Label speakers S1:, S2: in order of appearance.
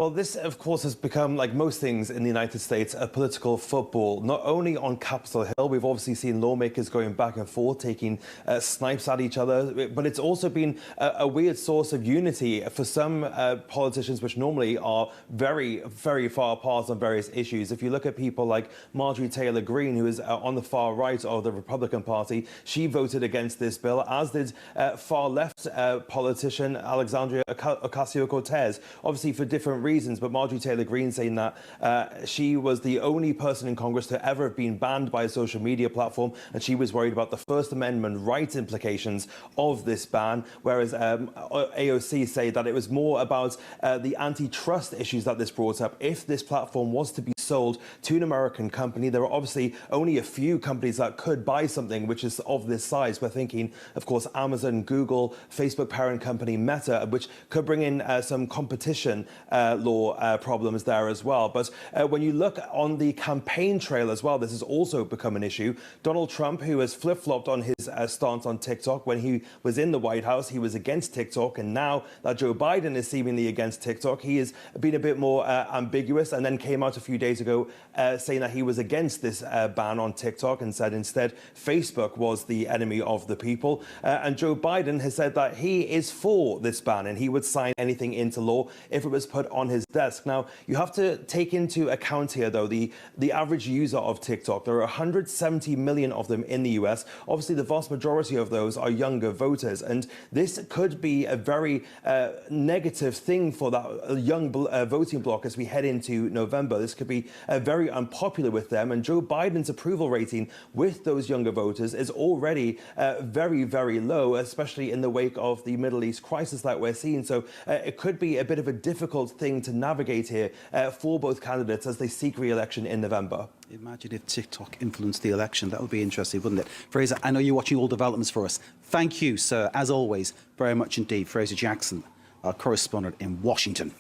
S1: Well, this, of course, has become, like most things in the United States, a political football. Not only on Capitol Hill, we've obviously seen lawmakers going back and forth, taking snipes at each other, but it's also been a weird source of unity for some politicians, which normally are very, very far apart on various issues. If you look at people like Marjorie Taylor Greene, who is on the far right of the Republican Party, she voted against this bill, as did far-left politician Alexandria Ocasio-Cortez, obviously for different reasons, but Marjorie Taylor Greene saying that she was the only person in Congress to ever have been banned by a social media platform, and she was worried about the First Amendment rights implications of this ban, whereas AOC say that it was more about the antitrust issues that this brought up. If this platform was to be sold to an American company, there are obviously only a few companies that could buy something which is of this size. We're thinking, of course, Amazon, Google, Facebook parent company Meta, which could bring in some competition law problems there as well. But when you look on the campaign trail as well, this has also become an issue. Donald Trump, who has flip-flopped on his stance on TikTok, when he was in the White House, he was against TikTok, and now that Joe Biden is seemingly against TikTok, he has been a bit more ambiguous, and then came out a few days ago saying that he was against this ban on TikTok and said instead Facebook was the enemy of the people. And Joe Biden has said that he is for this ban and he would sign anything into law if it was put on his desk. Now, you have to take into account here, though, the average user of TikTok. There are 170 million of them in the US. Obviously, the vast majority of those are younger voters, and this could be a very negative thing for that young voting bloc as we head into November. This could be very unpopular with them, and Joe Biden's approval rating with those younger voters is already very, very low, especially in the wake of the Middle East crisis that we're seeing. So it could be a bit of a difficult thing to navigate here for both candidates as they seek re-election in November.
S2: Imagine if TikTok influenced the election. That would be interesting, wouldn't it? Fraser, I know you're watching all developments for us. Thank you, sir, as always, very much indeed. Fraser Jackson, our correspondent in Washington.